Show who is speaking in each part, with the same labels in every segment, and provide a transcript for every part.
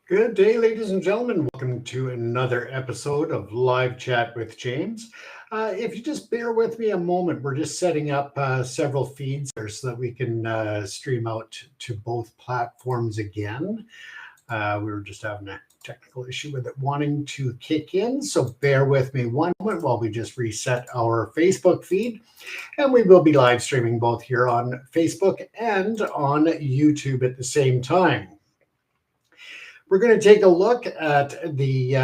Speaker 1: Good day, ladies and gentlemen. Welcome to another episode of Live Chat with James. If you just bear with me a moment, we're just setting up several feeds here so that we can stream out to both platforms again. We were just having a technical issue with it wanting to kick in, so bear with me one moment while we just reset our Facebook feed. And we will be live streaming both here on Facebook and on YouTube at the same time. We're going to take a look at the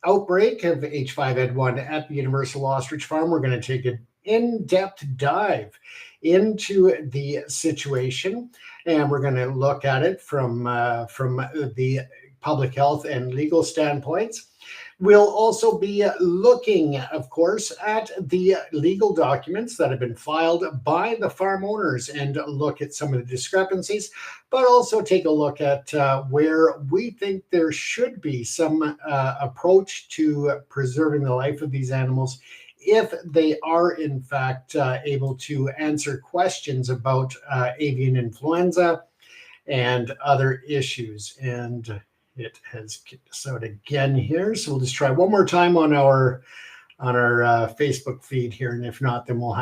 Speaker 1: outbreak of H5N1 at the Universal Ostrich Farm. We're going to take an in-depth dive into the situation, and we're going to look at it from the public health and legal standpoints. We'll also be looking, of course, at the legal documents that have been filed by the farm owners and look at some of the discrepancies, but also take a look at where we think there should be some approach to preserving the life of these animals if they are, in fact, able to answer questions about avian influenza and other issues. And it has kicked us out again here, so we'll just try one more time on our Facebook feed here, and if not, then we'll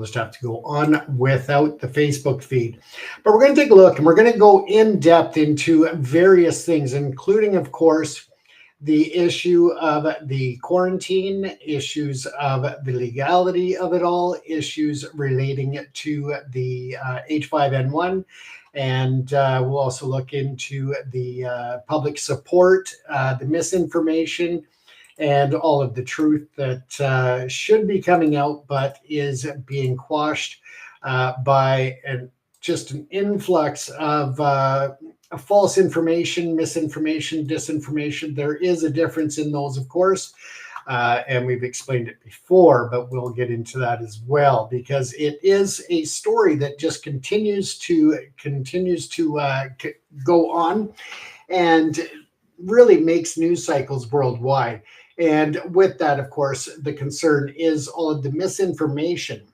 Speaker 1: just have to go on without the Facebook feed. But we're going to take a look, and we're going to go in depth into various things, including, of course, the issue of the quarantine, issues of the legality of it all, issues relating to the H5N1, and we'll also look into the public support, the misinformation, and all of the truth that should be coming out but is being quashed by just an influx of false information, misinformation, disinformation. There is a difference in those, of course, and we've explained it before, but we'll get into that as well, because it is a story that just continues to go on and really makes news cycles worldwide. And with that, of course, the concern is all of the misinformation.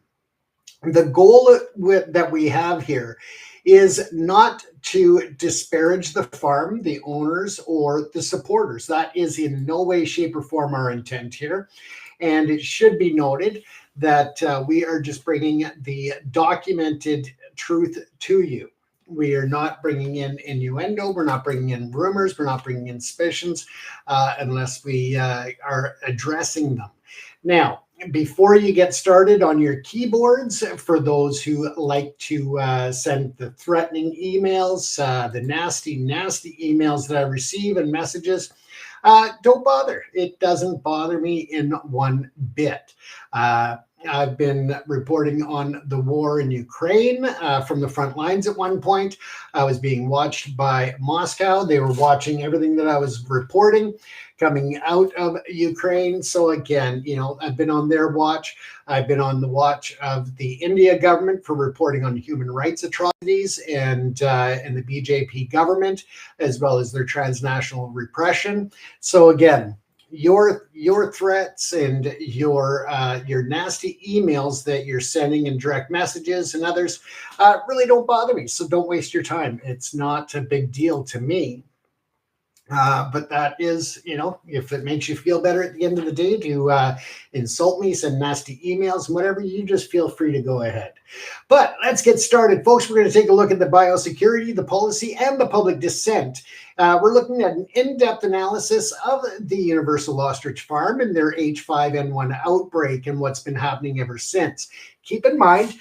Speaker 1: The goal that we have here is not to disparage the farm, the owners, or the supporters. That is in no way, shape, or form our intent here. And it should be noted that we are just bringing the documented truth to you. We are not bringing in innuendo. We're not bringing in rumors. We're not bringing in suspicions unless we are addressing them. Now, before you get started on your keyboards, for those who like to send the threatening emails, the nasty emails that I receive and messages, don't bother. It doesn't bother me in one bit. I've been reporting on the war in Ukraine from the front lines at one point. I was being watched by Moscow. They were watching everything that I was reporting coming out of Ukraine. So again, I've been on their watch. I've been on the watch of the India government for reporting on human rights atrocities and the BJP government, as well as their transnational repression. So again, your threats and your nasty emails that you're sending in direct messages and others really don't bother me. So don't waste your time. It's not a big deal to me. But that is, if it makes you feel better at the end of the day to insult me, send nasty emails, whatever, you just feel free to go ahead. But let's get started, folks. We're going to take a look at the biosecurity, the policy, and the public dissent. We're looking at an in-depth analysis of the Universal Ostrich Farm and their H5N1 outbreak and what's been happening ever since. Keep in mind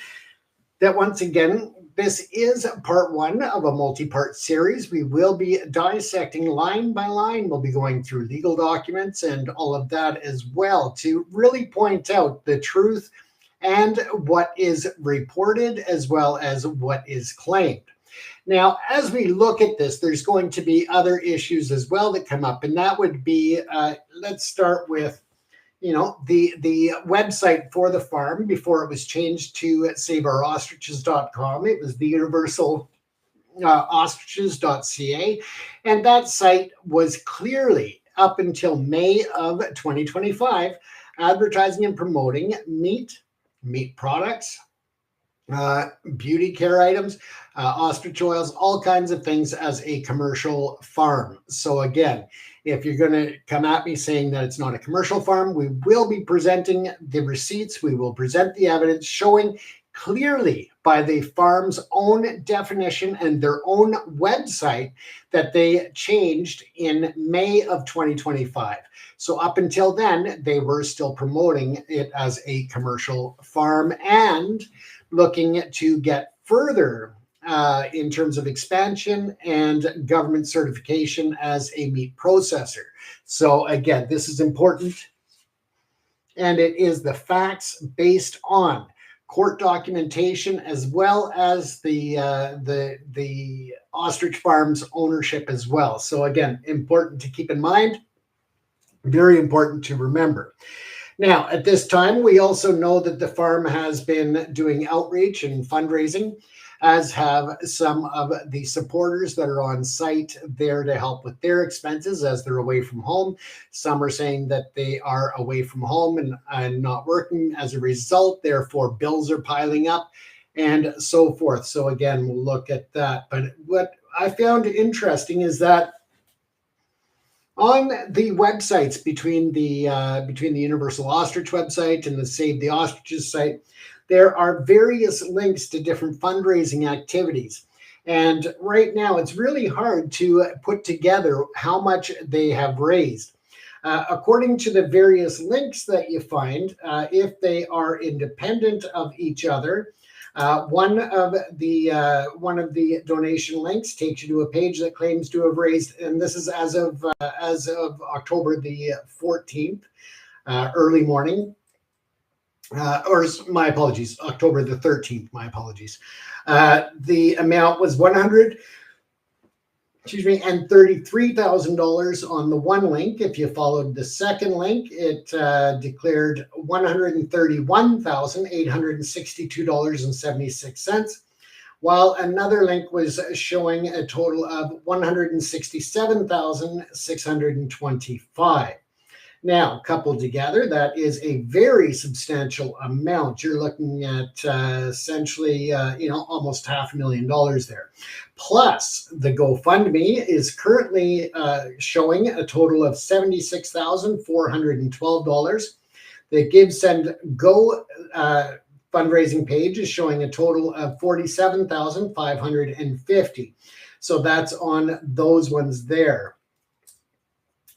Speaker 1: that, once again, this is part one of a multi-part series. We will be dissecting line by line. We'll be going through legal documents and all of that as well to really point out the truth and what is reported as well as what is claimed. Now, as we look at this, there's going to be other issues as well that come up, and that would be, let's start with the website for the farm before it was changed to saveourostriches.com. It was the universal ostriches.ca. And that site was clearly, up until May of 2025, advertising and promoting meat products, beauty care items, ostrich oils, all kinds of things as a commercial farm. So again, if you're going to come at me saying that it's not a commercial farm, we will be presenting the receipts. We will present the evidence showing clearly by the farm's own definition and their own website that they changed in May of 2025. So up until then, they were still promoting it as a commercial farm and looking to get further in terms of expansion and government certification as a meat processor. So again, this is important, and it is the facts based on court documentation as well as the Ostrich Farm's ownership as well. So again, important to keep in mind, very important to remember. Now, at this time, we also know that the farm has been doing outreach and fundraising, as have some of the supporters that are on site there to help with their expenses as they're away from home. Some are saying that they are away from home and not working as a result, therefore bills are piling up and so forth. So again, we'll look at that. But what I found interesting is that on the websites between the Universal Ostrich website and the Save the Ostriches site, there are various links to different fundraising activities. And right now, it's really hard to put together how much they have raised. According to the various links that you find, if they are independent of each other, one of the donation links takes you to a page that claims to have raised, and this is as of October the 14th, early morning. Or my apologies, October the 13th, my apologies. The amount was $133,000 on the one link. If you followed the second link, it declared $131,862.76, while another link was showing a total of $167,625. Now, coupled together, that is a very substantial amount. You're looking at essentially, almost $500,000 there. Plus, the GoFundMe is currently showing a total of $76,412. The Give, Send, Go fundraising page is showing a total of $47,550. So that's on those ones there.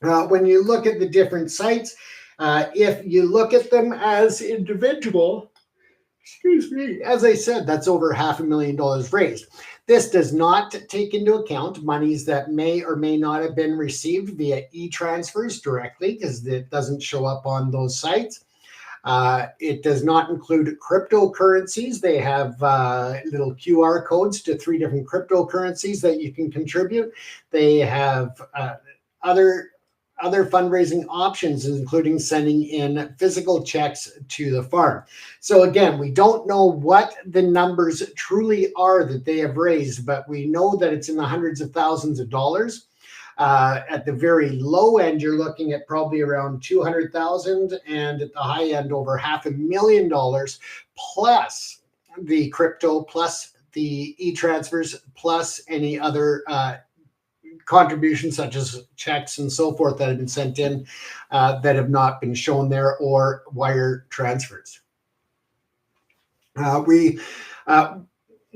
Speaker 1: When you look at the different sites, if you look at them as individual, as I said, that's over $500,000 raised. This does not take into account monies that may or may not have been received via e-transfers directly, because it doesn't show up on those sites. It does not include cryptocurrencies. They have little QR codes to 3 different cryptocurrencies that you can contribute. They have other fundraising options, including sending in physical checks to the farm. So again, we don't know what the numbers truly are that they have raised, but we know that it's in the hundreds of thousands of dollars. At the very low end, you're looking at probably around 200,000, and at the high end, over $500,000, plus the crypto, plus the e-transfers, plus any other contributions such as checks and so forth that have been sent in that have not been shown there, or wire transfers.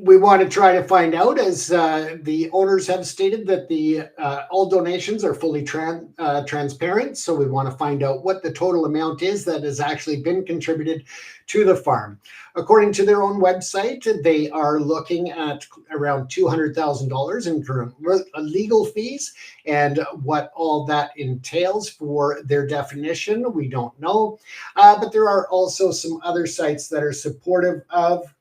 Speaker 1: We want to try to find out, as the owners have stated, that the all donations are fully transparent. So we want to find out what the total amount is that has actually been contributed to the farm. According to their own website, they are looking at around $200,000 in current legal fees, and what all that entails for their definition, we don't know. But there are also some other sites that are supportive of,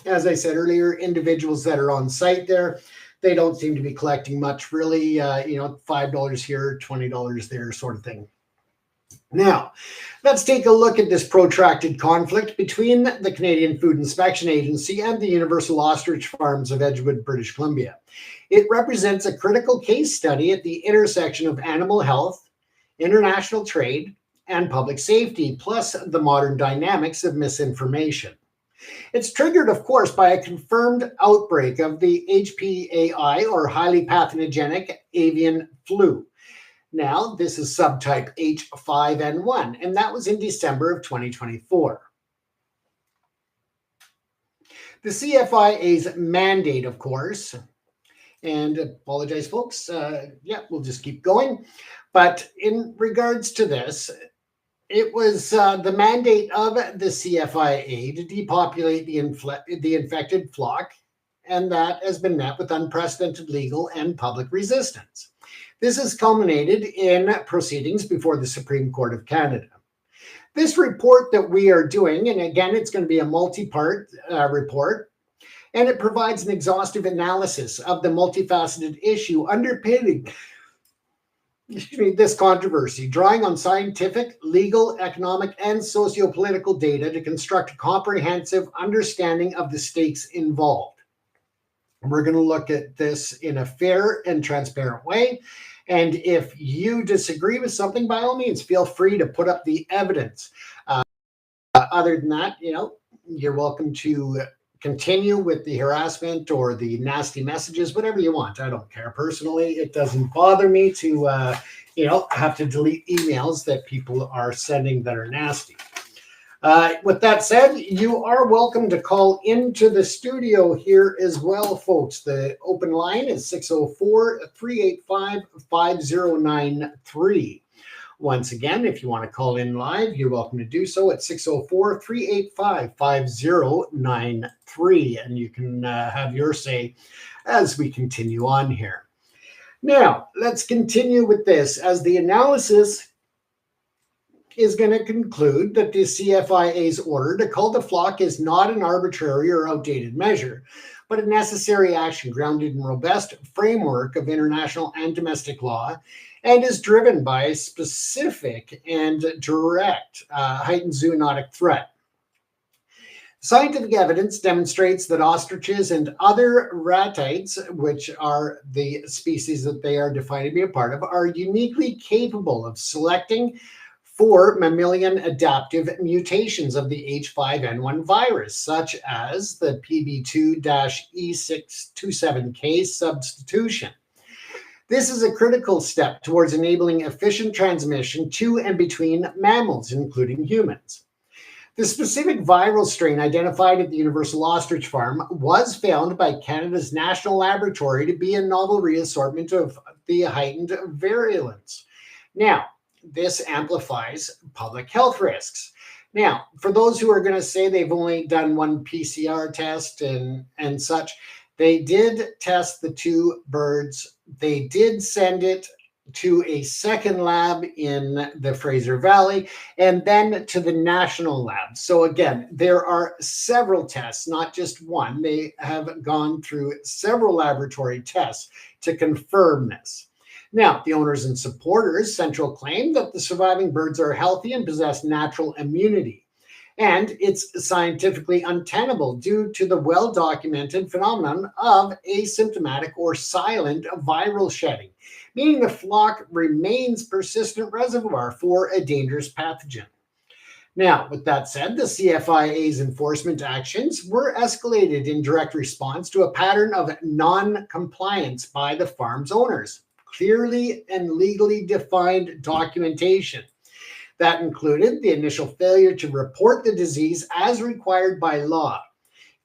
Speaker 1: as I said earlier, individuals that are on site there. They don't seem to be collecting much, really, $5 here, $20 there, sort of thing. Now, let's take a look at this protracted conflict between the Canadian Food Inspection Agency and the Universal Ostrich Farms of Edgewood, British Columbia. It represents a critical case study at the intersection of animal health, international trade, and public safety, plus the modern dynamics of misinformation. It's triggered, of course, by a confirmed outbreak of the HPAI, or highly pathogenic avian flu. Now, this is subtype H5N1, and that was in December of 2024. The CFIA's mandate, of course, and apologize, folks. We'll just keep going. But in regards to this, it was the mandate of the CFIA to depopulate the infected flock, and that has been met with unprecedented legal and public resistance. This has culminated in proceedings before the Supreme Court of Canada. This report that we are doing, and again, it's going to be a multi-part report, and it provides an exhaustive analysis of the multifaceted issue underpinning this controversy, drawing on scientific, legal, economic, and socio-political data to construct a comprehensive understanding of the stakes involved. We're going to look at this in a fair and transparent way. And if you disagree with something, by all means, feel free to put up the evidence. Other than that, you're welcome to continue with the harassment or the nasty messages, whatever you want. I don't care. Personally, it doesn't bother me to, have to delete emails that people are sending that are nasty. With that said, you are welcome to call into the studio here as well, folks. The open line is 604-385-5093. Once again, if you want to call in live, you're welcome to do so at 604-385-5093. And you can have your say as we continue on here. Now, let's continue with this, as the analysis is going to conclude that the CFIA's order to cull the flock is not an arbitrary or outdated measure, but a necessary action grounded in robust framework of international and domestic law, and is driven by a specific and direct heightened zoonotic threat. Scientific evidence demonstrates that ostriches and other ratites, which are the species that they are defined to be a part of, are uniquely capable of selecting for mammalian adaptive mutations of the H5N1 virus, such as the PB2-E627K substitution. This is a critical step towards enabling efficient transmission to and between mammals, including humans. The specific viral strain identified at the Universal Ostrich Farm was found by Canada's National Laboratory to be a novel reassortment of the heightened virulence. Now, this amplifies public health risks. Now, for those who are going to say they've only done one PCR test and such, they did test the two birds. They did send it to a second lab in the Fraser Valley and then to the national lab. So again, there are several tests, not just one. They have gone through several laboratory tests to confirm this. Now, the owners and supporters' central claim that the surviving birds are healthy and possess natural immunity. And it's scientifically untenable due to the well-documented phenomenon of asymptomatic or silent viral shedding, meaning the flock remains persistent reservoir for a dangerous pathogen. Now, with that said, the CFIA's enforcement actions were escalated in direct response to a pattern of non-compliance by the farm's owners. Clearly and legally defined documentation. That included the initial failure to report the disease as required by law,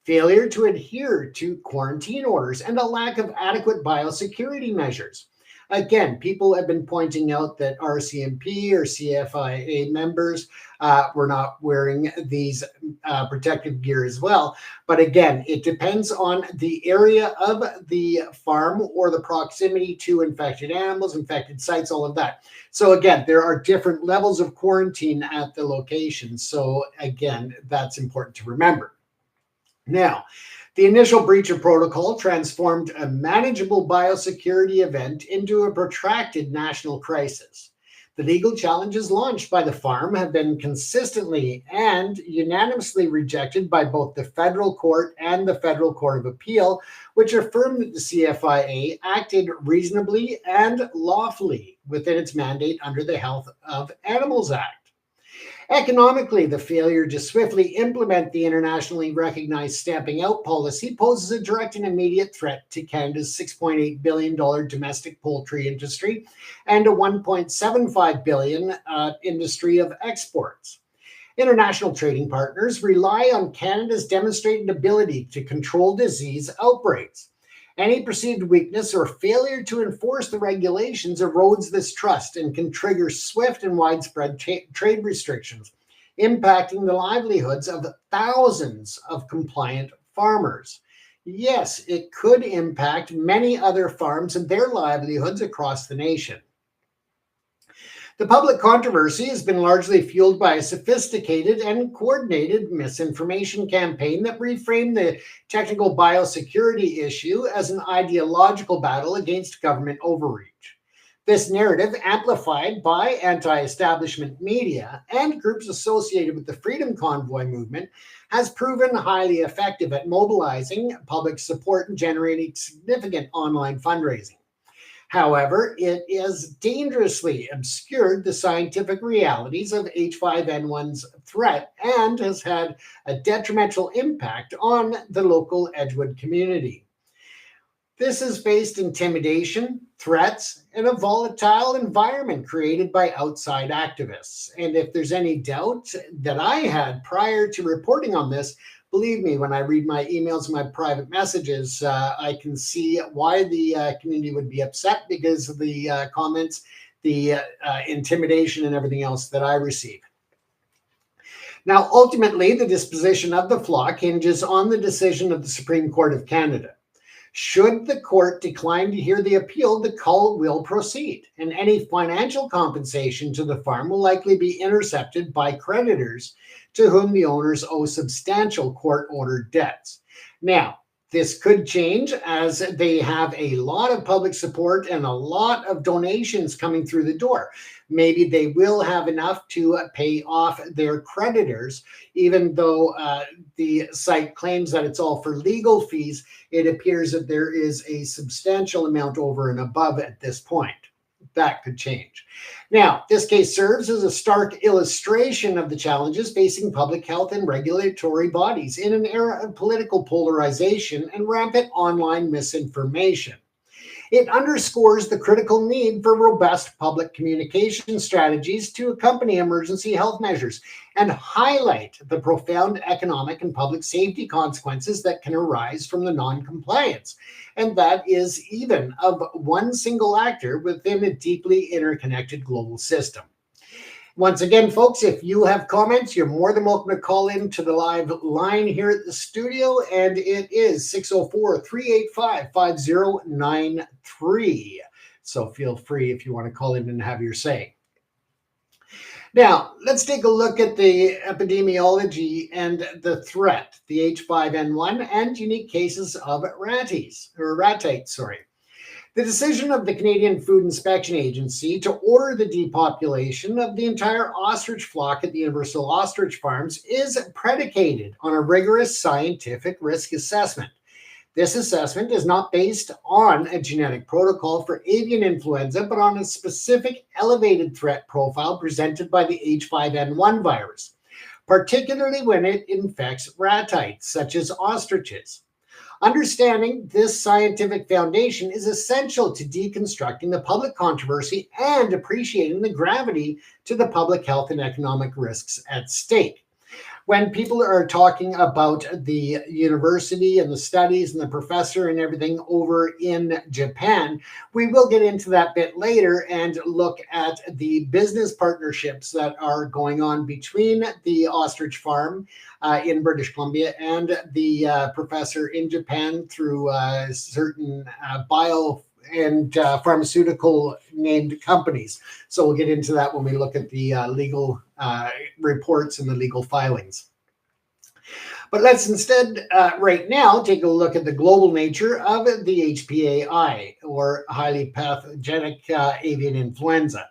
Speaker 1: failure to adhere to quarantine orders, and a lack of adequate biosecurity measures. Again, people have been pointing out that RCMP or CFIA members were not wearing these protective gear as well. But again, it depends on the area of the farm or the proximity to infected animals, infected sites, all of that. So again, there are different levels of quarantine at the location. So again, that's important to remember. Now, the initial breach of protocol transformed a manageable biosecurity event into a protracted national crisis. The legal challenges launched by the farm have been consistently and unanimously rejected by both the federal court and the Federal Court of Appeal, which affirmed that the CFIA acted reasonably and lawfully within its mandate under the Health of Animals Act. Economically, the failure to swiftly implement the internationally recognized stamping out policy poses a direct and immediate threat to Canada's $6.8 billion domestic poultry industry and a $1.75 billion industry of exports. International trading partners rely on Canada's demonstrated ability to control disease outbreaks. Any perceived weakness or failure to enforce the regulations erodes this trust and can trigger swift and widespread trade restrictions, impacting the livelihoods of thousands of compliant farmers. Yes, it could impact many other farms and their livelihoods across the nation. The public controversy has been largely fueled by a sophisticated and coordinated misinformation campaign that reframed the technical biosecurity issue as an ideological battle against government overreach. This narrative, amplified by anti-establishment media and groups associated with the Freedom Convoy movement, has proven highly effective at mobilizing public support and generating significant online fundraising. However, it has dangerously obscured the scientific realities of H5N1's threat and has had a detrimental impact on the local Edgewood community. This has faced intimidation, threats, and a volatile environment created by outside activists. And if there's any doubt that I had prior to reporting on this, believe me, when I read my emails and my private messages, I can see why the community would be upset because of the comments, the intimidation, and everything else that I receive. Now, ultimately, the disposition of the flock hinges on the decision of the Supreme Court of Canada. Should the court decline to hear the appeal, the call will proceed, and any financial compensation to the farm will likely be intercepted by creditors to whom the owners owe substantial court-ordered debts. Now, this could change as they have a lot of public support and a lot of donations coming through the door. Maybe they will have enough to pay off their creditors, even though the site claims that it's all for legal fees. It appears that there is a substantial amount over and above at this point. That could change. Now, this case serves as a stark illustration of the challenges facing public health and regulatory bodies in an era of political polarization and rampant online misinformation. It underscores the critical need for robust public communication strategies to accompany emergency health measures and highlight the profound economic and public safety consequences that can arise from the non-compliance. And that is even of one single actor within a deeply interconnected global system. Once again, folks, if you have comments, you're more than welcome to call in to the live line here at the studio, and it is 604-385-5093. So feel free if you want to call in and have your say. Now, let's take a look at the epidemiology and the threat, the H5N1 and unique cases of ratites. The decision of the Canadian Food Inspection Agency to order the depopulation of the entire ostrich flock at the Universal Ostrich Farms is predicated on a rigorous scientific risk assessment. This assessment is not based on a genetic protocol for avian influenza, but on a specific elevated threat profile presented by the H5N1 virus, particularly when it infects ratites, such as ostriches. Understanding this scientific foundation is essential to deconstructing the public controversy and appreciating the gravity to the public health and economic risks at stake. When people are talking about the university and the studies and the professor and everything over in Japan, we will get into that bit later and look at the business partnerships that are going on between the ostrich farm in British Columbia and the professor in Japan through certain bio and pharmaceutical named companies. So we'll get into that when we look at the legal reports and the legal filings. But let's instead right now take a look at the global nature of the HPAI, or highly pathogenic avian influenza.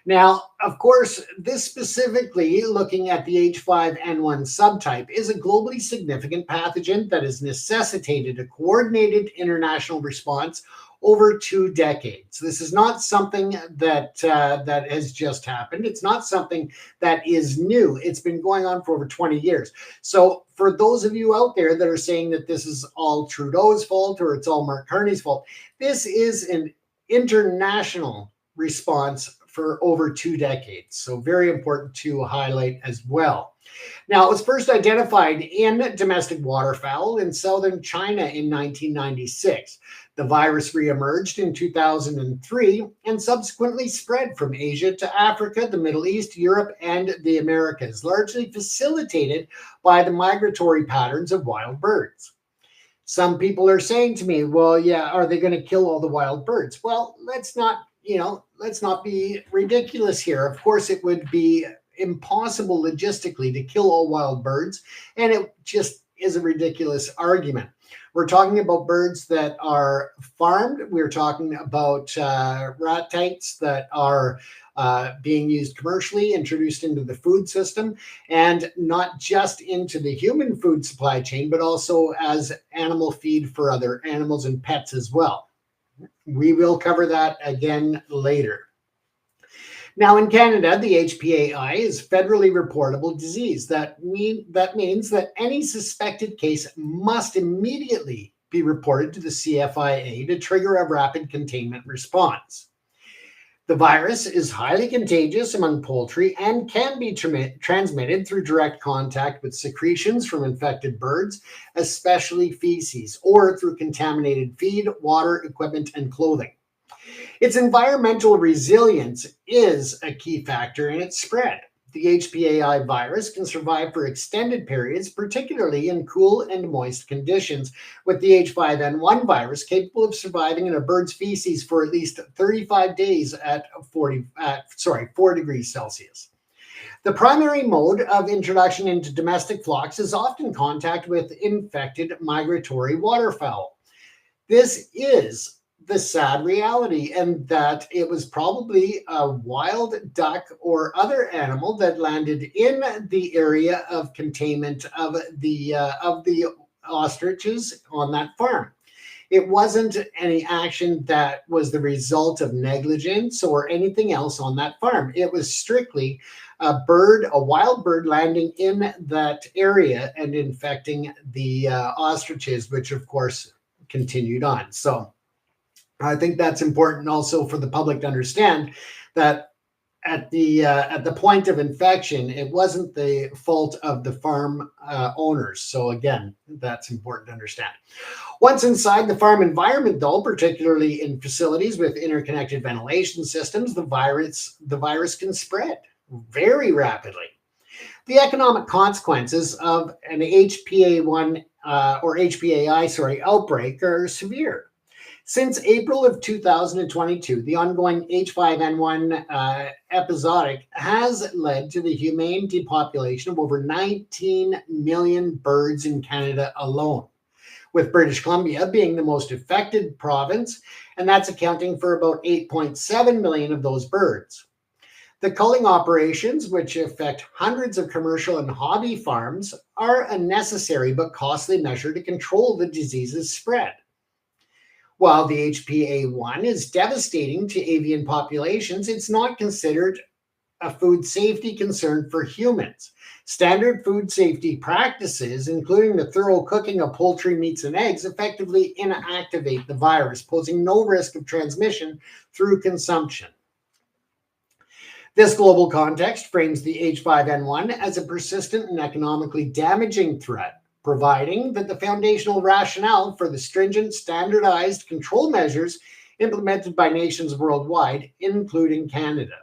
Speaker 1: Now, of course, this specifically looking at the H5N1 subtype is a globally significant pathogen that has necessitated a coordinated international response over 2 decades. This is not something that has just happened. It's not something that is new. It's been going on for over 20 years. So for those of you out there that are saying that this is all Trudeau's fault or it's all Mark Carney's fault, this is an international response for over 2 decades. So very important to highlight as well. Now, it was first identified in domestic waterfowl in southern China in 1996. The virus reemerged in 2003 and subsequently spread from Asia to Africa, the Middle East, Europe, and the Americas, largely facilitated by the migratory patterns of wild birds. Some people are saying to me, well, yeah, are they going to kill all the wild birds? Well, let's not be ridiculous here. Of course, it would be impossible logistically to kill all wild birds, and it just is a ridiculous argument. We're talking about birds that are farmed. We're talking about ratites that are being used commercially, introduced into the food system, and not just into the human food supply chain, but also as animal feed for other animals and pets as well. We will cover that again later. Now, in Canada, the HPAI is federally reportable disease. That means that any suspected case must immediately be reported to the CFIA to trigger a rapid containment response. The virus is highly contagious among poultry and can be transmitted through direct contact with secretions from infected birds, especially feces, or through contaminated feed, water, equipment, and clothing. Its environmental resilience is a key factor in its spread. The HPAI virus can survive for extended periods, particularly in cool and moist conditions, with the H5N1 virus capable of surviving in a bird's feces for at least 35 days at 4 degrees Celsius. The primary mode of introduction into domestic flocks is often contact with infected migratory waterfowl. This is the sad reality, and that it was probably a wild duck or other animal that landed in the area of containment of the ostriches on that farm. It wasn't any action that was the result of negligence or anything else on that farm. It was strictly a wild bird landing in that area and infecting the ostriches, which of course continued on. So I think that's important also for the public to understand that at the point of infection, it wasn't the fault of the farm owners. So again, that's important to understand. Once inside the farm environment, though, particularly in facilities with interconnected ventilation systems, the virus can spread very rapidly. The economic consequences of an HPA1 or HPAI outbreak are severe. Since April of 2022, the ongoing H5N1 episodic has led to the humane depopulation of over 19 million birds in Canada alone, with British Columbia being the most affected province, and that's accounting for about 8.7 million of those birds. The culling operations, which affect hundreds of commercial and hobby farms, are a necessary but costly measure to control the disease's spread. While the HPA1 is devastating to avian populations, it's not considered a food safety concern for humans. Standard food safety practices, including the thorough cooking of poultry meats and eggs, effectively inactivate the virus, posing no risk of transmission through consumption. This global context frames the H5N1 as a persistent and economically damaging threat, providing that the foundational rationale for the stringent standardized control measures implemented by nations worldwide, including Canada.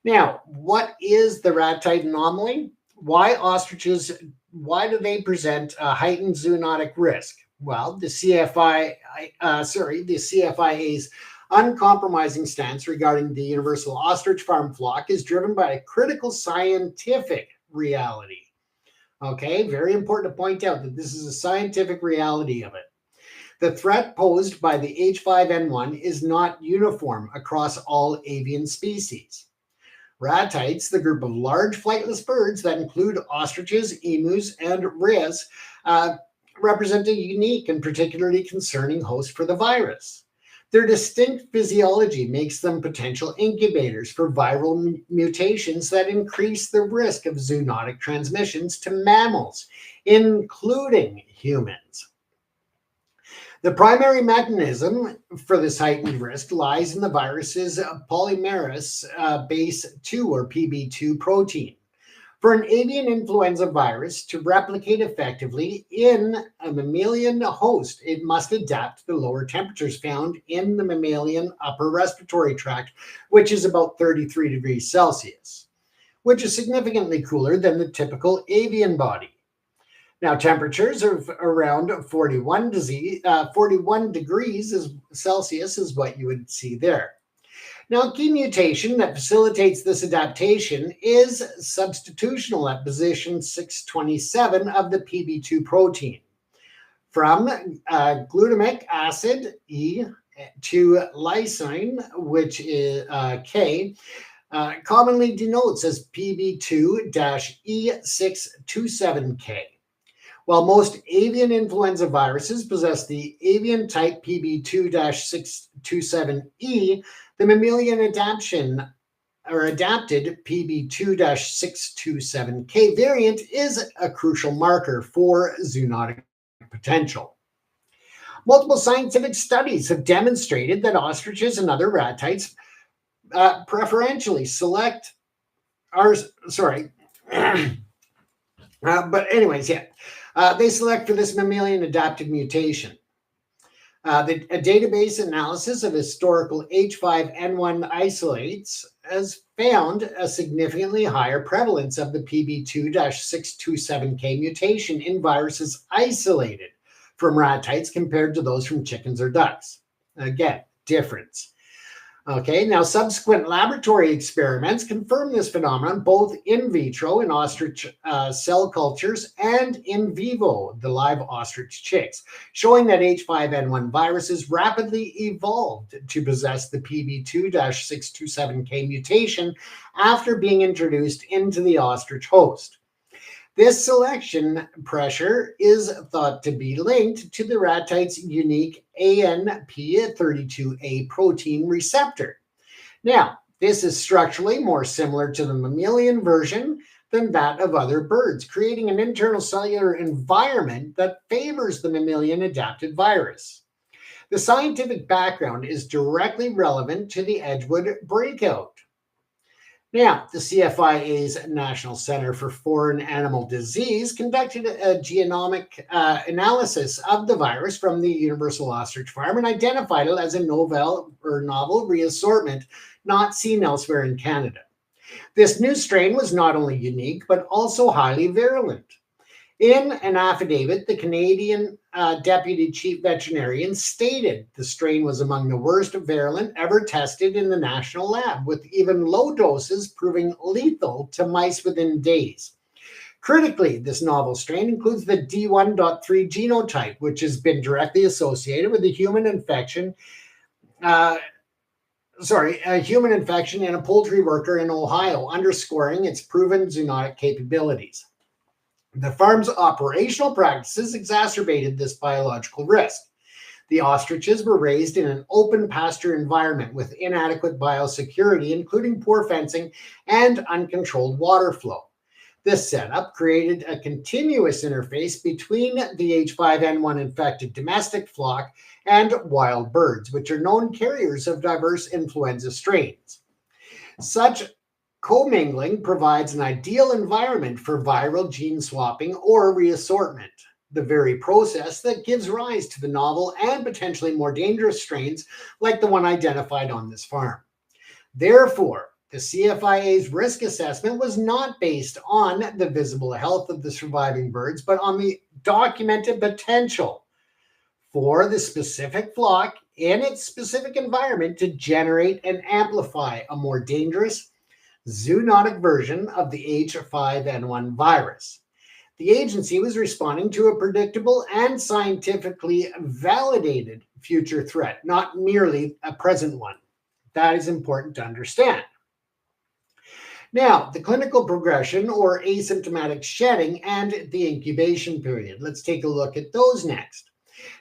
Speaker 1: Now, what is the ratite anomaly? Why do they present a heightened zoonotic risk? Well, the CFIA's uncompromising stance regarding the universal ostrich farm flock is driven by a critical scientific reality. Okay, very important to point out that this is a scientific reality of it. The threat posed by the H5N1 is not uniform across all avian species. Ratites, the group of large flightless birds that include ostriches, emus, and rheas, represent a unique and particularly concerning host for the virus. Their distinct physiology makes them potential incubators for viral mutations that increase the risk of zoonotic transmissions to mammals, including humans. The primary mechanism for this heightened risk lies in the virus's polymerase base 2 or PB2 protein. For an avian influenza virus to replicate effectively in a mammalian host, it must adapt to the lower temperatures found in the mammalian upper respiratory tract, which is about 33 degrees Celsius, which is significantly cooler than the typical avian body. Now, temperatures of around 41 degrees Celsius is what you would see there. Now, a key mutation that facilitates this adaptation is substitutional at position 627 of the PB2 protein. From glutamic acid, E, to lysine, which is K, commonly denotes as PB2-E627K. While most avian influenza viruses possess the avian type PB2-627E, the mammalian adapted PB2-627K variant is a crucial marker for zoonotic potential. Multiple scientific studies have demonstrated that ostriches and other ratites preferentially select they select for this mammalian adapted mutation. A database analysis of historical H5N1 isolates has found a significantly higher prevalence of the PB2-627K mutation in viruses isolated from ratites compared to those from chickens or ducks. Again, difference. Okay, now subsequent laboratory experiments confirm this phenomenon both in vitro in ostrich cell cultures and in vivo, the live ostrich chicks, showing that H5N1 viruses rapidly evolved to possess the PB2-627K mutation after being introduced into the ostrich host. This selection pressure is thought to be linked to the ratite's unique ANP32A protein receptor. Now, this is structurally more similar to the mammalian version than that of other birds, creating an internal cellular environment that favors the mammalian adapted virus. The scientific background is directly relevant to the Edgewood breakout. Now, the CFIA's National Center for Foreign Animal Disease conducted a genomic analysis of the virus from the universal ostrich farm and identified it as a novel reassortment not seen elsewhere in Canada. This new strain was not only unique, but also highly virulent. In an affidavit, the Canadian Deputy Chief Veterinarian stated the strain was among the worst virulent ever tested in the national lab, with even low doses proving lethal to mice within days. Critically, this novel strain includes the D1.3 genotype, which has been directly associated with a human infection in a poultry worker in Ohio, underscoring its proven zoonotic capabilities. The farm's operational practices exacerbated this biological risk. The ostriches were raised in an open pasture environment with inadequate biosecurity, including poor fencing and uncontrolled water flow. This setup created a continuous interface between the H5N1 infected domestic flock and wild birds, which are known carriers of diverse influenza strains. Such commingling provides an ideal environment for viral gene swapping or reassortment, the very process that gives rise to the novel and potentially more dangerous strains like the one identified on this farm. Therefore, the CFIA's risk assessment was not based on the visible health of the surviving birds, but on the documented potential for the specific flock in its specific environment to generate and amplify a more dangerous zoonotic version of the H5N1 virus. The agency was responding to a predictable and scientifically validated future threat, not merely a present one. That is important to understand. Now, the clinical progression or asymptomatic shedding and the incubation period. Let's take a look at those next.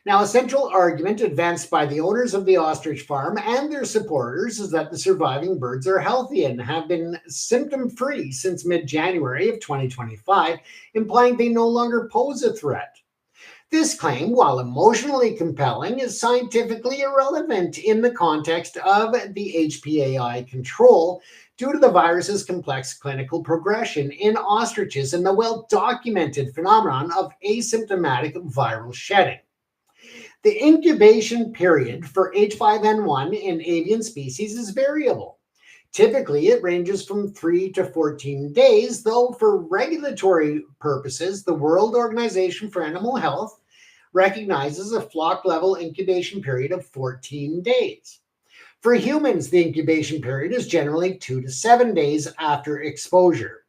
Speaker 1: Now, a central argument advanced by the owners of the ostrich farm and their supporters is that the surviving birds are healthy and have been symptom-free since mid-January of 2025, implying they no longer pose a threat. This claim, while emotionally compelling, is scientifically irrelevant in the context of the HPAI control due to the virus's complex clinical progression in ostriches and the well-documented phenomenon of asymptomatic viral shedding. The incubation period for H5N1 in avian species is variable. Typically, it ranges from 3 to 14 days, though for regulatory purposes, the World Organization for Animal Health recognizes a flock-level incubation period of 14 days. For humans, the incubation period is generally 2 to 7 days after exposure.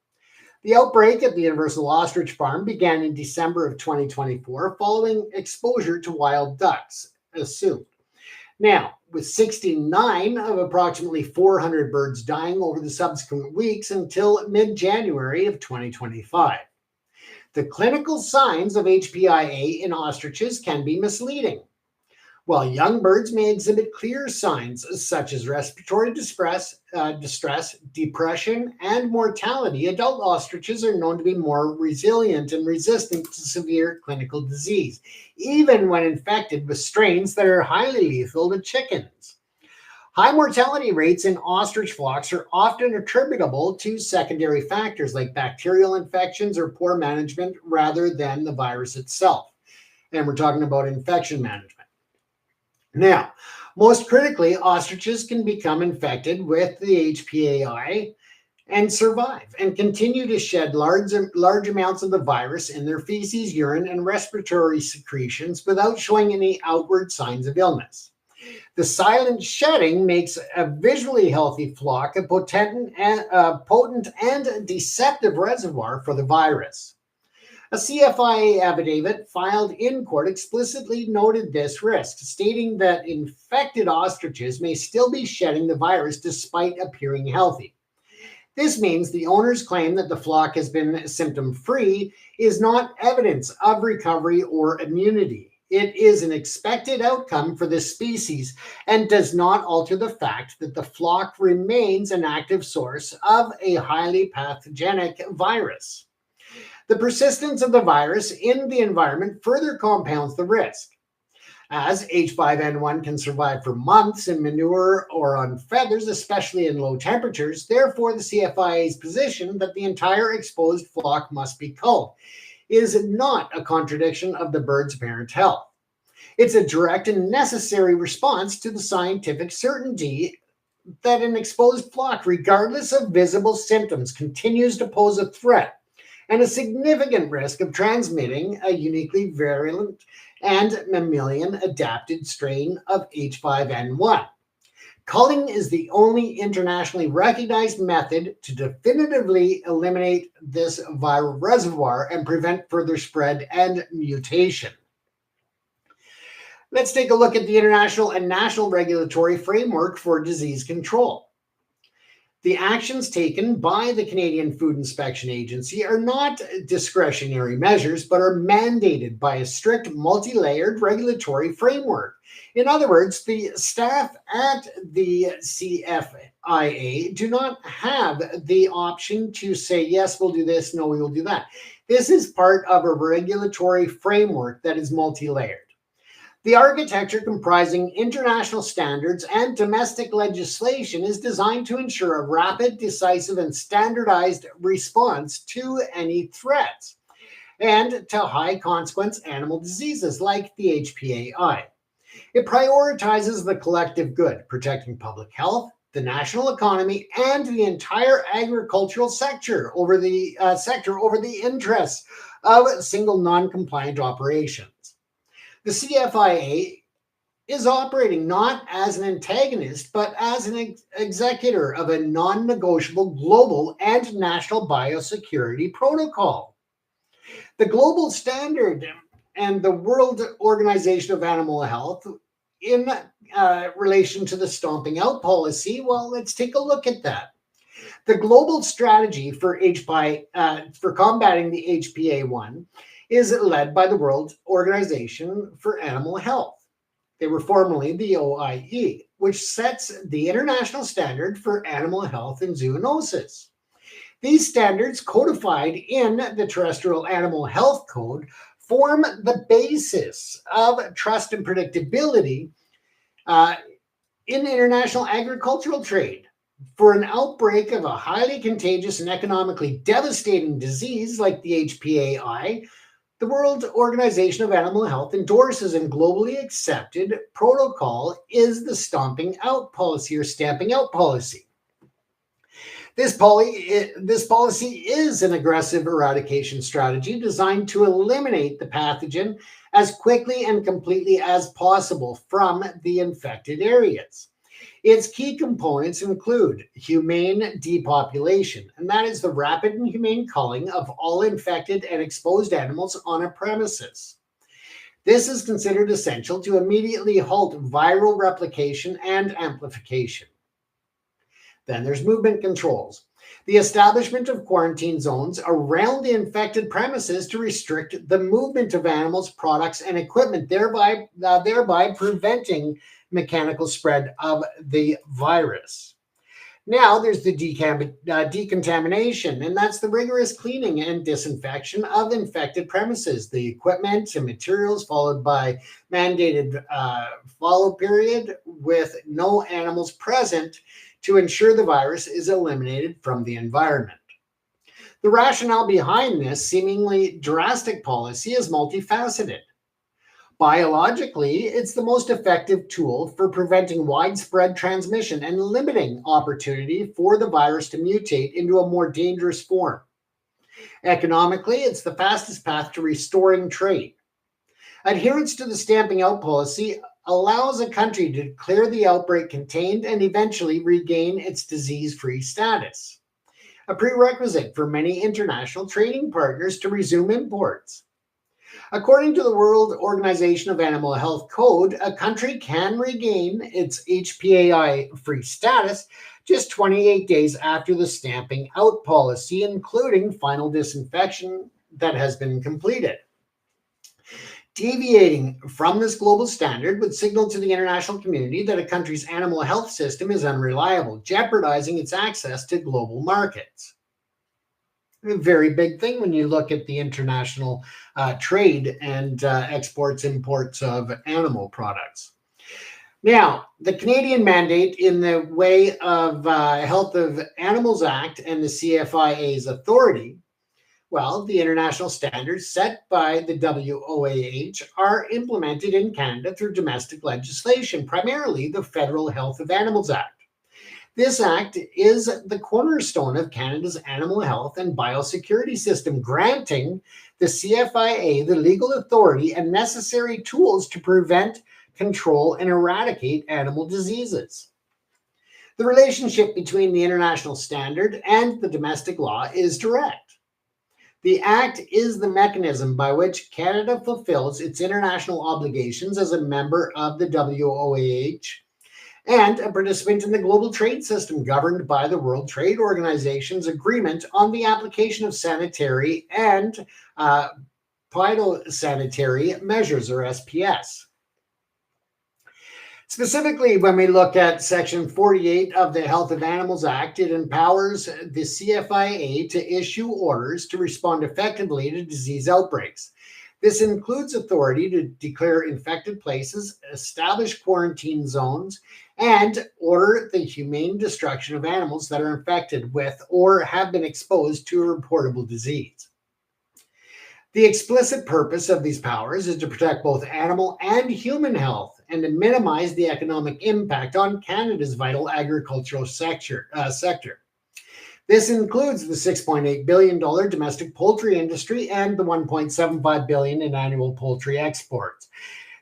Speaker 1: The outbreak at the Universal Ostrich Farm began in December of 2024 following exposure to wild ducks, assumed. Now, with 69 of approximately 400 birds dying over the subsequent weeks until mid-January of 2025. The clinical signs of HPIA in ostriches can be misleading. While young birds may exhibit clear signs such as respiratory distress, depression, and mortality, adult ostriches are known to be more resilient and resistant to severe clinical disease, even when infected with strains that are highly lethal to chickens. High mortality rates in ostrich flocks are often attributable to secondary factors like bacterial infections or poor management rather than the virus itself. And we're talking about infection management. Now, most critically, ostriches can become infected with the HPAI and survive and continue to shed large amounts of the virus in their feces, urine, and respiratory secretions without showing any outward signs of illness. The silent shedding makes a visually healthy flock a potent and deceptive reservoir for the virus. A CFIA affidavit filed in court explicitly noted this risk, stating that infected ostriches may still be shedding the virus despite appearing healthy. This means the owner's claim that the flock has been symptom-free is not evidence of recovery or immunity. It is an expected outcome for this species and does not alter the fact that the flock remains an active source of a highly pathogenic virus. The persistence of the virus in the environment further compounds the risk. As H5N1 can survive for months in manure or on feathers, especially in low temperatures, therefore the CFIA's position that the entire exposed flock must be culled is not a contradiction of the bird's apparent health. It's a direct and necessary response to the scientific certainty that an exposed flock, regardless of visible symptoms, continues to pose a threat and a significant risk of transmitting a uniquely virulent and mammalian adapted strain of H5N1. Culling is the only internationally recognized method to definitively eliminate this viral reservoir and prevent further spread and mutation. Let's take a look at the international and national regulatory framework for disease control. The actions taken by the Canadian Food Inspection Agency are not discretionary measures, but are mandated by a strict multi-layered regulatory framework. In other words, the staff at the CFIA do not have the option to say, yes, we'll do this, no, we will do that. This is part of a regulatory framework that is multi-layered. The architecture comprising international standards and domestic legislation is designed to ensure a rapid, decisive, and standardized response to any threats and to high-consequence animal diseases like the HPAI. It prioritizes the collective good, protecting public health, the national economy, and the entire agricultural sector over the interests of single non-compliant operations. The CFIA is operating not as an antagonist, but as an executor of a non-negotiable global and national biosecurity protocol. The global standard and the World Organization of Animal Health in relation to the stomping out policy, well, let's take a look at that. The global strategy for combating the HPA1 is led by the World Organization for Animal Health. They were formerly the OIE, which sets the international standard for animal health and zoonosis. These standards, codified in the Terrestrial Animal Health Code, form the basis of trust and predictability in international agricultural trade. For an outbreak of a highly contagious and economically devastating disease like the HPAI, the World Organization of Animal Health endorses and globally accepted protocol is the stomping out policy or stamping out policy. This policy is an aggressive eradication strategy designed to eliminate the pathogen as quickly and completely as possible from the infected areas. Its key components include humane depopulation, and that is the rapid and humane culling of all infected and exposed animals on a premises. This is considered essential to immediately halt viral replication and amplification. Then there's movement controls. The establishment of quarantine zones around the infected premises to restrict the movement of animals, products, and equipment, thereby preventing mechanical spread of the virus. Now there's the decontamination, and that's the rigorous cleaning and disinfection of infected premises, the equipment and materials, followed by mandated follow period with no animals present to ensure the virus is eliminated from the environment. The rationale behind this seemingly drastic policy is multifaceted. Biologically, it's the most effective tool for preventing widespread transmission and limiting opportunity for the virus to mutate into a more dangerous form. Economically, it's the fastest path to restoring trade. Adherence to the stamping out policy allows a country to declare the outbreak contained and eventually regain its disease-free status, a prerequisite for many international trading partners to resume imports. According to the World Organization of Animal Health Code, a country can regain its HPAI-free status just 28 days after the stamping out policy, including final disinfection that has been completed. Deviating from this global standard would signal to the international community that a country's animal health system is unreliable, jeopardizing its access to global markets. A very big thing when you look at the international trade and exports, imports of animal products. Now, the Canadian mandate in the way of Health of Animals Act and the CFIA's authority, well, the international standards set by the WOAH are implemented in Canada through domestic legislation, primarily the Federal Health of Animals Act. This act is the cornerstone of Canada's animal health and biosecurity system, granting the CFIA the legal authority and necessary tools to prevent, control, and eradicate animal diseases. The relationship between the international standard and the domestic law is direct. The Act is the mechanism by which Canada fulfills its international obligations as a member of the WOAH and a participant in the global trade system governed by the World Trade Organization's agreement on the application of sanitary and phytosanitary measures, or SPS. Specifically, when we look at Section 48 of the Health of Animals Act, it empowers the CFIA to issue orders to respond effectively to disease outbreaks. This includes authority to declare infected places, establish quarantine zones, and order the humane destruction of animals that are infected with or have been exposed to a reportable disease. The explicit purpose of these powers is to protect both animal and human health and to minimize the economic impact on Canada's vital agricultural sector. This includes the $6.8 billion domestic poultry industry and the $1.75 billion in annual poultry exports.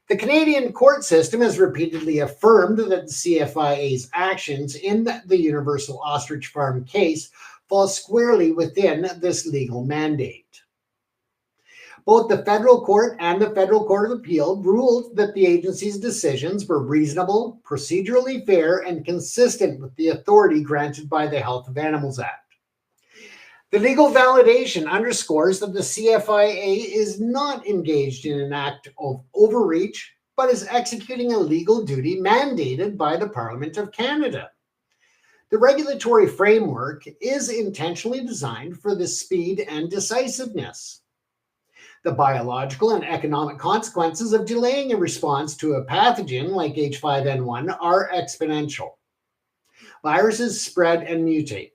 Speaker 1: The Canadian court system has repeatedly affirmed that the CFIA's actions in the Universal Ostrich Farm case fall squarely within this legal mandate. Both the federal court and the Federal Court of Appeal ruled that the agency's decisions were reasonable, procedurally fair, and consistent with the authority granted by the Health of Animals Act. The legal validation underscores that the CFIA is not engaged in an act of overreach, but is executing a legal duty mandated by the Parliament of Canada. The regulatory framework is intentionally designed for the speed and decisiveness. The biological and economic consequences of delaying a response to a pathogen like H5N1 are exponential. Viruses spread and mutate,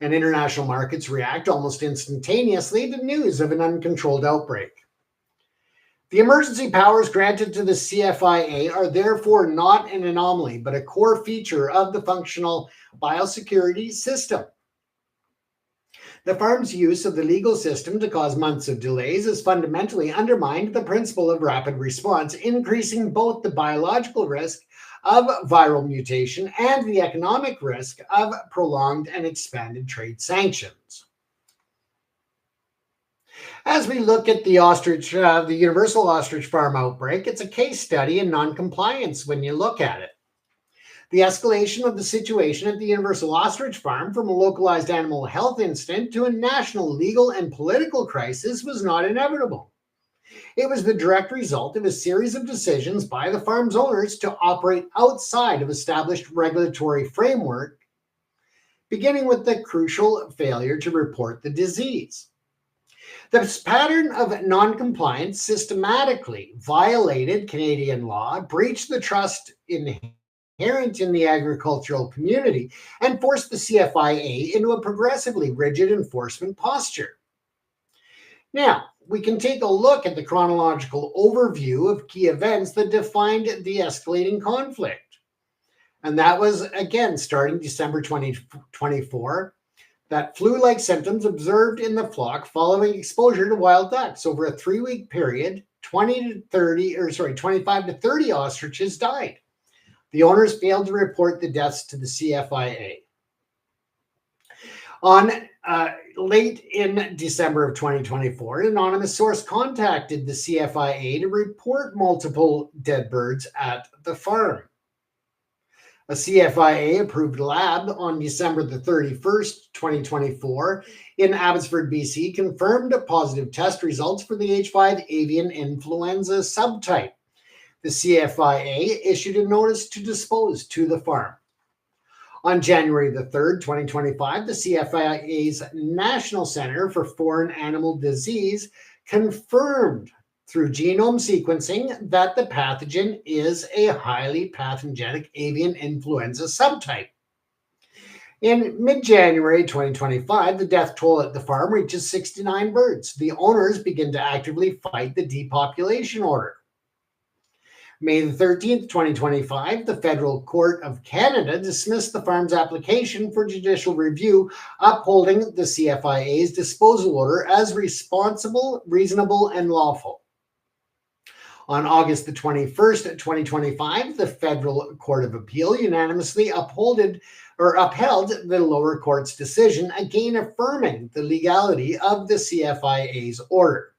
Speaker 1: and international markets react almost instantaneously to news of an uncontrolled outbreak. The emergency powers granted to the CFIA are therefore not an anomaly, but a core feature of the functional biosecurity system. The farm's use of the legal system to cause months of delays has fundamentally undermined the principle of rapid response, increasing both the biological risk of viral mutation and the economic risk of prolonged and expanded trade sanctions. As we look at the ostrich, the universal ostrich farm outbreak, it's a case study in noncompliance when you look at it. The escalation of the situation at the Universal Ostrich Farm from a localized animal health incident to a national legal and political crisis was not inevitable. It was the direct result of a series of decisions by the farm's owners to operate outside of established regulatory framework, beginning with the crucial failure to report the disease. This pattern of noncompliance systematically violated Canadian law, breached the trust inherent in the agricultural community, and forced the CFIA into a progressively rigid enforcement posture. Now, we can take a look at the chronological overview of key events that defined the escalating conflict. And that was, again, starting December 2024, that flu-like symptoms observed in the flock following exposure to wild ducks. Over a 3-week period, 25 to 30 ostriches died. The owners failed to report the deaths to the CFIA. On late in December of 2024, an anonymous source contacted the CFIA to report multiple dead birds at the farm. A CFIA-approved lab on December the 31st, 2024, in Abbotsford, BC, confirmed positive test results for the H5 avian influenza subtype. The CFIA issued a notice to dispose to the farm. On January the 3rd, 2025, the CFIA's National Center for Foreign Animal Disease confirmed through genome sequencing that the pathogen is a highly pathogenic avian influenza subtype. In mid-January 2025, the death toll at the farm reaches 69 birds. The owners begin to actively fight the depopulation order. May the 13th, 2025, the Federal Court of Canada dismissed the farm's application for judicial review, upholding the CFIA's disposal order as responsible, reasonable, and lawful. On August the 21st, 2025, the Federal Court of Appeal unanimously upheld the lower court's decision, again affirming the legality of the CFIA's order.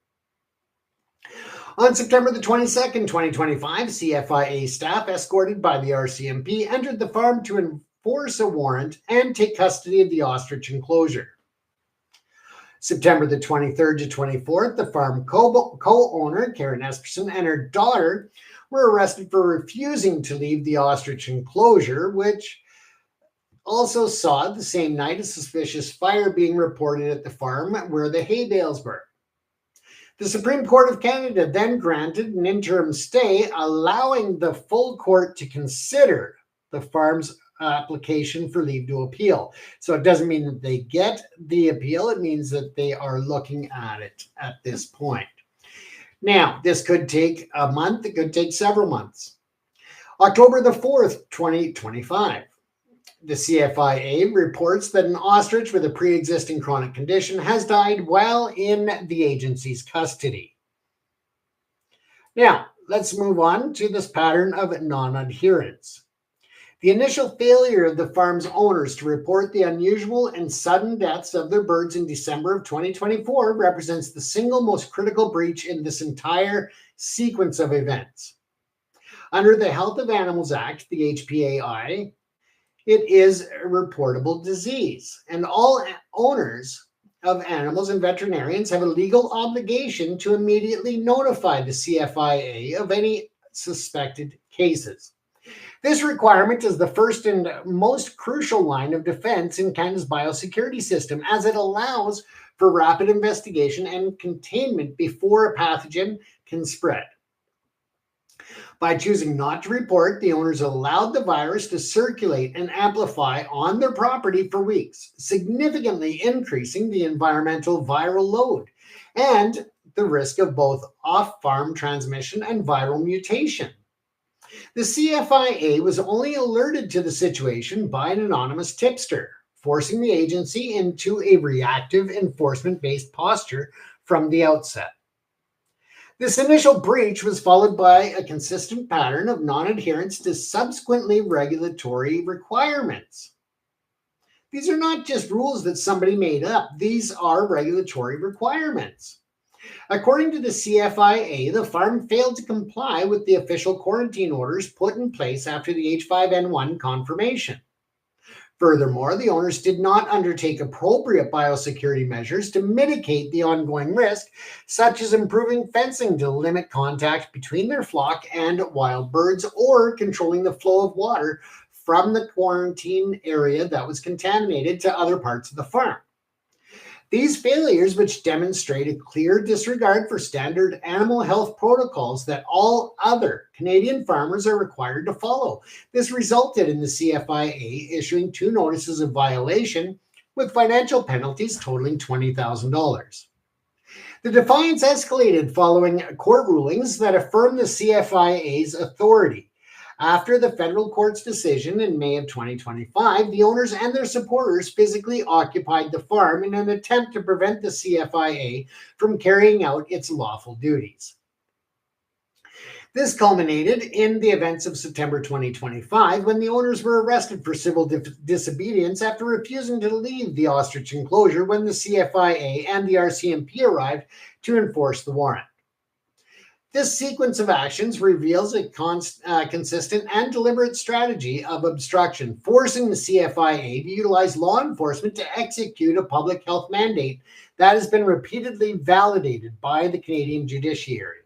Speaker 1: On September the 22nd, 2025, CFIA staff escorted by the RCMP entered the farm to enforce a warrant and take custody of the ostrich enclosure. September the 23rd to 24th, the farm co-owner, Karen Esperson, and her daughter were arrested for refusing to leave the ostrich enclosure, which also saw the same night a suspicious fire being reported at the farm where the hay bales were. The Supreme Court of Canada then granted an interim stay, allowing the full court to consider the farm's application for leave to appeal. So it doesn't mean that they get the appeal. It means that they are looking at it at this point. Now, this could take a month. It could take several months. October the 4th, 2025. The CFIA reports that an ostrich with a pre-existing chronic condition has died while in the agency's custody. Now, let's move on to this pattern of non-adherence. The initial failure of the farm's owners to report the unusual and sudden deaths of their birds in December of 2024 represents the single most critical breach in this entire sequence of events. Under the Health of Animals Act, the HPAI, it is a reportable disease, and all owners of animals and veterinarians have a legal obligation to immediately notify the CFIA of any suspected cases. This requirement is the first and most crucial line of defense in Canada's biosecurity system, as it allows for rapid investigation and containment before a pathogen can spread. By choosing not to report, the owners allowed the virus to circulate and amplify on their property for weeks, significantly increasing the environmental viral load and the risk of both off-farm transmission and viral mutation. The CFIA was only alerted to the situation by an anonymous tipster, forcing the agency into a reactive enforcement-based posture from the outset. This initial breach was followed by a consistent pattern of non-adherence to subsequently regulatory requirements. These are not just rules that somebody made up. These are regulatory requirements. According to the CFIA, the farm failed to comply with the official quarantine orders put in place after the H5N1 confirmation. Furthermore, the owners did not undertake appropriate biosecurity measures to mitigate the ongoing risk, such as improving fencing to limit contact between their flock and wild birds, or controlling the flow of water from the quarantine area that was contaminated to other parts of the farm. These failures, which demonstrate a clear disregard for standard animal health protocols that all other Canadian farmers are required to follow. This resulted in the CFIA issuing 2 notices of violation with financial penalties totaling $20,000. The defiance escalated following court rulings that affirmed the CFIA's authority. After the federal court's decision in May of 2025, the owners and their supporters physically occupied the farm in an attempt to prevent the CFIA from carrying out its lawful duties. This culminated in the events of September 2025, when the owners were arrested for civil disobedience after refusing to leave the Ostrich enclosure when the CFIA and the RCMP arrived to enforce the warrant. This sequence of actions reveals a consistent and deliberate strategy of obstruction, forcing the CFIA to utilize law enforcement to execute a public health mandate that has been repeatedly validated by the Canadian judiciary.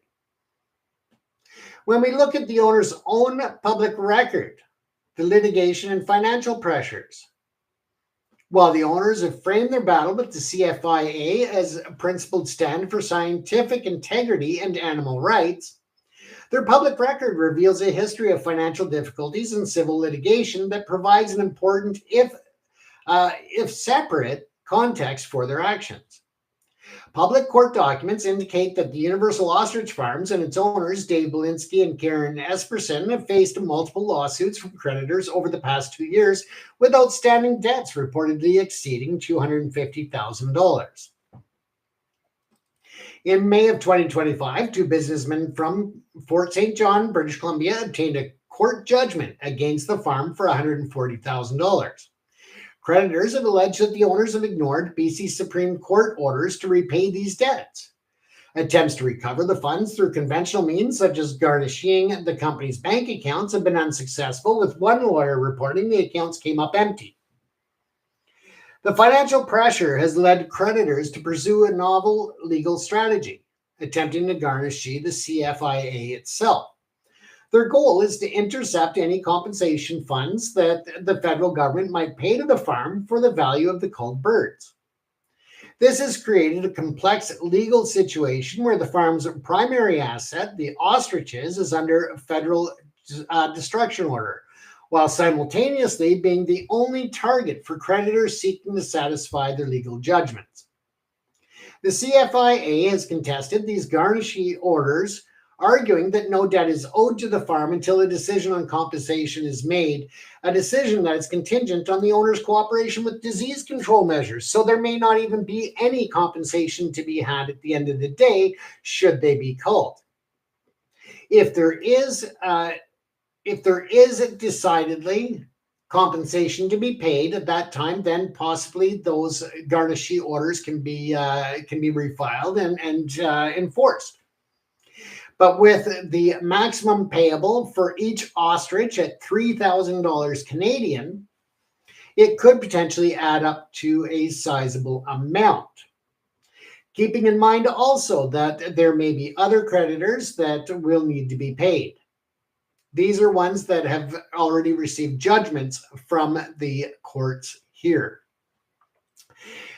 Speaker 1: When we look at the owner's own public record, the litigation and financial pressures, while the owners have framed their battle with the CFIA as a principled stand for scientific integrity and animal rights, their public record reveals a history of financial difficulties and civil litigation that provides an important, if separate, context for their actions. Public court documents indicate that the Universal Ostrich Farms and its owners, Dave Belinsky and Karen Esperson, have faced multiple lawsuits from creditors over the past 2 years, with outstanding debts reportedly exceeding $250,000. In May of 2025, 2 businessmen from Fort St. John, British Columbia, obtained a court judgment against the farm for $140,000. Creditors have alleged that the owners have ignored BC Supreme Court orders to repay these debts. Attempts to recover the funds through conventional means, such as garnishing the company's bank accounts, have been unsuccessful, with one lawyer reporting the accounts came up empty. The financial pressure has led creditors to pursue a novel legal strategy, attempting to garnish the CFIA itself. Their goal is to intercept any compensation funds that the federal government might pay to the farm for the value of the culled birds. This has created a complex legal situation where the farm's primary asset, the ostriches, is under a federal destruction order, while simultaneously being the only target for creditors seeking to satisfy their legal judgments. The CFIA has contested these garnishee orders, arguing that no debt is owed to the farm until a decision on compensation is made, a decision that is contingent on the owner's cooperation with disease control measures. So there may not even be any compensation to be had at the end of the day, should they be culled. If if there is decidedly compensation to be paid at that time, then possibly those garnishee orders can be refiled and enforced. But with the maximum payable for each ostrich at $3,000 Canadian, it could potentially add up to a sizable amount. Keeping in mind also that there may be other creditors that will need to be paid. These are ones that have already received judgments from the courts here.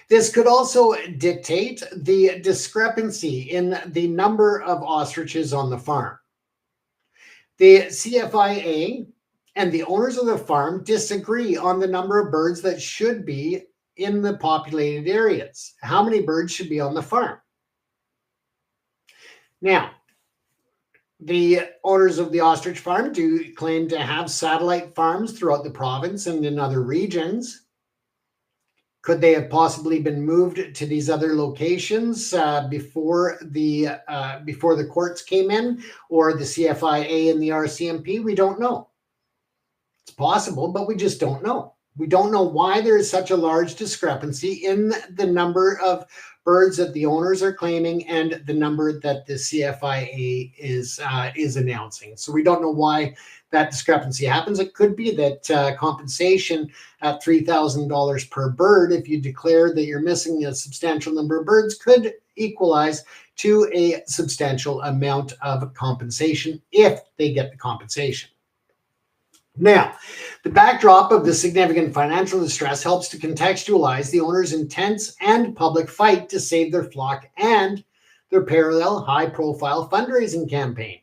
Speaker 1: This could also dictate the discrepancy in the number of ostriches on the farm. The CFIA and the owners of the farm disagree on the number of birds that should be in the populated areas. How many birds should be on the farm? Now, the owners of the ostrich farm do claim to have satellite farms throughout the province and in other regions. Could they have possibly been moved to these other locations before the courts came in, or the CFIA and the RCMP? We don't know. It's possible, but we just don't know. We don't know why there is such a large discrepancy in the number of birds that the owners are claiming and the number that the CFIA is announcing. So we don't know why that discrepancy happens. It could be that compensation at $3,000 per bird, if you declare that you're missing a substantial number of birds, could equalize to a substantial amount of compensation if they get the compensation. Now, the backdrop of the significant financial distress helps to contextualize the owners' intense and public fight to save their flock and their parallel high-profile fundraising campaign.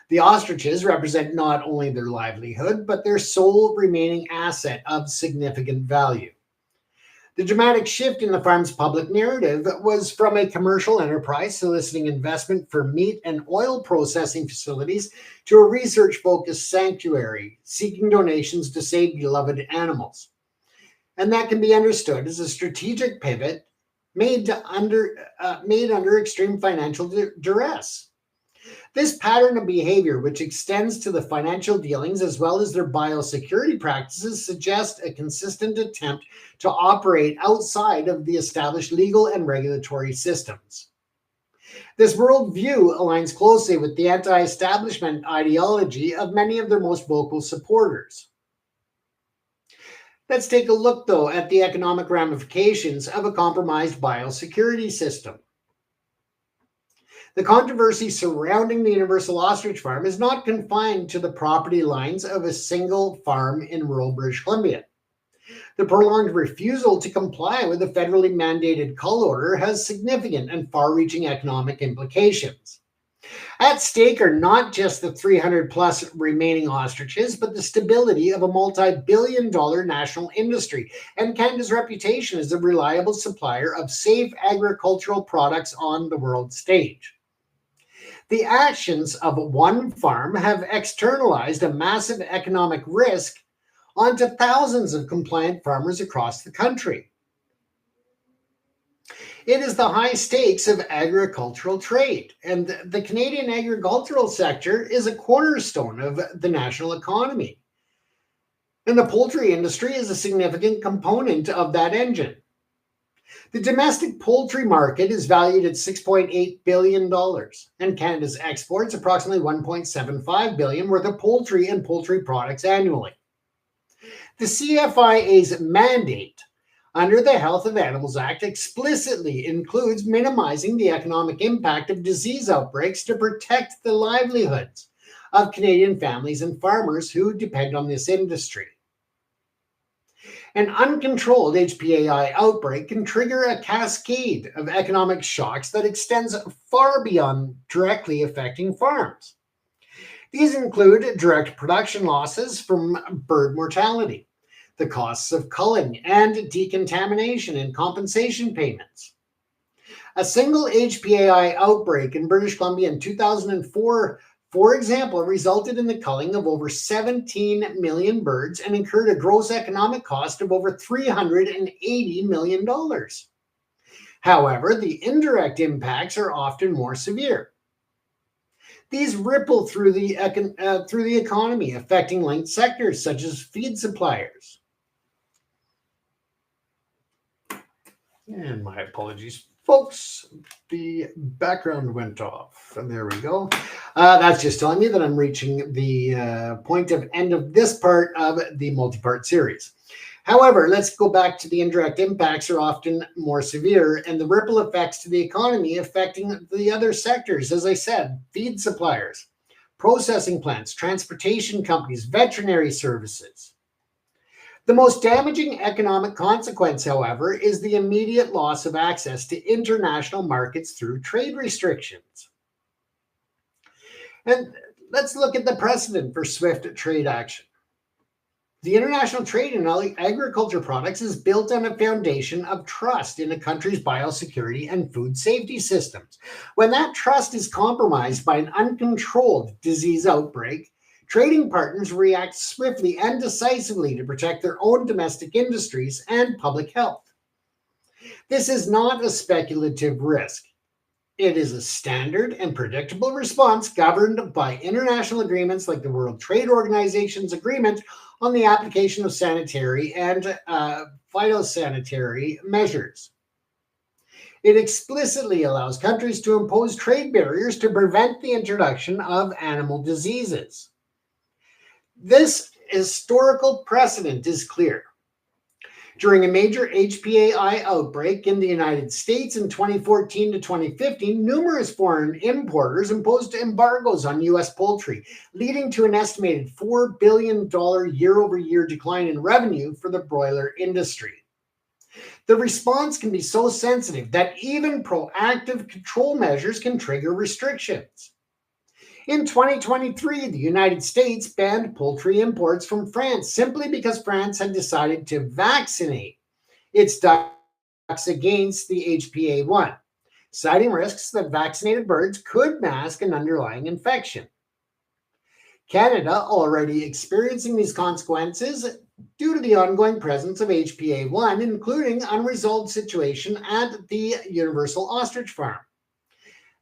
Speaker 1: The ostriches represent not only their livelihood, but their sole remaining asset of significant value. The dramatic shift in the farm's public narrative was from a commercial enterprise soliciting investment for meat and oil processing facilities to a research-focused sanctuary seeking donations to save beloved animals. And that can be understood as a strategic pivot made under extreme financial duress. This pattern of behavior, which extends to the financial dealings as well as their biosecurity practices, suggests a consistent attempt to operate outside of the established legal and regulatory systems. This worldview aligns closely with the anti-establishment ideology of many of their most vocal supporters. Let's take a look, though, at the economic ramifications of a compromised biosecurity system. The controversy surrounding the Universal Ostrich Farm is not confined to the property lines of a single farm in rural British Columbia. The prolonged refusal to comply with the federally mandated cull order has significant and far-reaching economic implications. At stake are not just the 300-plus remaining ostriches, but the stability of a multi-billion-dollar national industry and Canada's reputation as a reliable supplier of safe agricultural products on the world stage. The actions of one farm have externalized a massive economic risk onto thousands of compliant farmers across the country. It is the high stakes of agricultural trade, and the Canadian agricultural sector is a cornerstone of the national economy. And the poultry industry is a significant component of that engine. The domestic poultry market is valued at $6.8 billion, and Canada's exports approximately $1.75 billion worth of poultry and poultry products annually. The CFIA's mandate under the Health of Animals Act explicitly includes minimizing the economic impact of disease outbreaks to protect the livelihoods of Canadian families and farmers who depend on this industry. An uncontrolled HPAI outbreak can trigger a cascade of economic shocks that extends far beyond directly affecting farms. These include direct production losses from bird mortality, the costs of culling and decontamination and compensation payments. A single HPAI outbreak in British Columbia in 2004, for example, resulted in the culling of over 17 million birds and incurred a gross economic cost of over $380 million. However, the indirect impacts are often more severe. These ripple through the economy, affecting linked sectors such as feed suppliers. And my apologies, folks. The background went off. And there we go. That's just telling me that I'm reaching the point of end of this part of the multi-part series. However, let's go back to the indirect impacts are often more severe, and the ripple effects to the economy affecting the other sectors, as I said, feed suppliers, processing plants, transportation companies, veterinary services. The most damaging economic consequence, however, is the immediate loss of access to international markets through trade restrictions. And let's look at the precedent for swift trade action. The international trade in agriculture products is built on a foundation of trust in a country's biosecurity and food safety systems. When that trust is compromised by an uncontrolled disease outbreak, trading partners react swiftly and decisively to protect their own domestic industries and public health. This is not a speculative risk. It is a standard and predictable response governed by international agreements like the World Trade Organization's agreement on the application of sanitary and phytosanitary measures. It explicitly allows countries to impose trade barriers to prevent the introduction of animal diseases. This historical precedent is clear. During a major HPAI outbreak in the United States in 2014 to 2015, numerous foreign importers imposed embargoes on U.S. poultry, leading to an estimated $4 billion year-over-year decline in revenue for the broiler industry. The response can be so sensitive that even proactive control measures can trigger restrictions. In 2023, the United States banned poultry imports from France simply because France had decided to vaccinate its ducks against the HPA1, citing risks that vaccinated birds could mask an underlying infection. Canada, already experiencing these consequences due to the ongoing presence of HPA1, including unresolved situation at the Universal Ostrich Farm.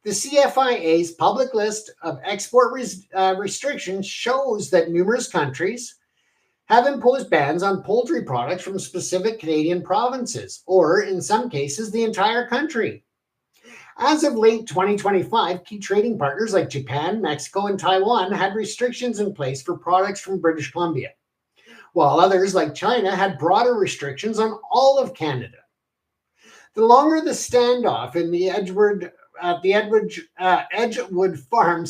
Speaker 1: The CFIA's public list of export restrictions shows that numerous countries have imposed bans on poultry products from specific Canadian provinces, or in some cases, the entire country. As of late 2025, key trading partners like Japan, Mexico, and Taiwan had restrictions in place for products from British Columbia, while others like China had broader restrictions on all of Canada. The longer the standoff in the Edgewood Farm,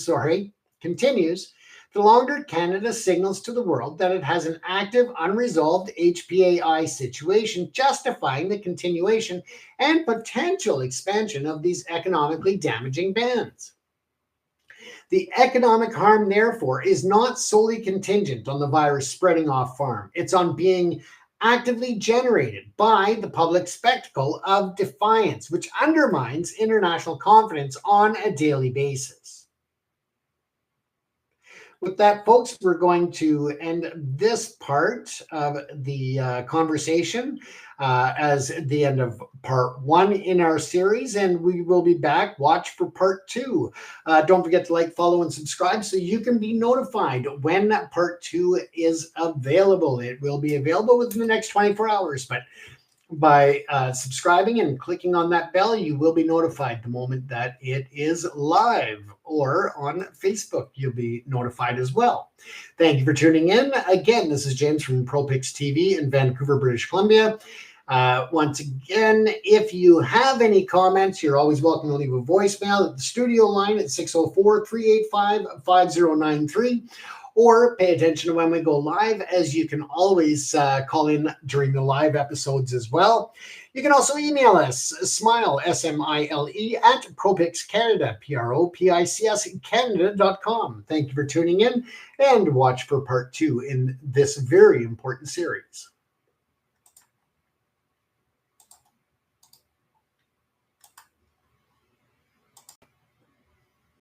Speaker 1: continues, the longer Canada signals to the world that it has an active, unresolved HPAI situation, justifying the continuation and potential expansion of these economically damaging bans. The economic harm, therefore, is not solely contingent on the virus spreading off farm. It's on being actively generated by the public spectacle of defiance, which undermines international confidence on a daily basis. With that, folks, we're going to end this part of the conversation as the end of part 1 in our series, and we will be back. Watch for part 2. Don't forget to like, follow, and subscribe so you can be notified when part 2 is available. It will be available within the next 24 hours, but by subscribing and clicking on that bell, you will be notified the moment that it is live, or on Facebook, you'll be notified as well. Thank you for tuning in. Again, this is James from ProPix TV in Vancouver, British Columbia. Once again, if you have any comments, you're always welcome to leave a voicemail at the studio line at 604-385-5093. Or pay attention to when we go live, as you can always call in during the live episodes as well. You can also email us, smile, S-M-I-L-E, at ProPixCanada, P-R-O-P-I-C-S, Canada.com. Thank you for tuning in, and watch for part 2 in this very important series.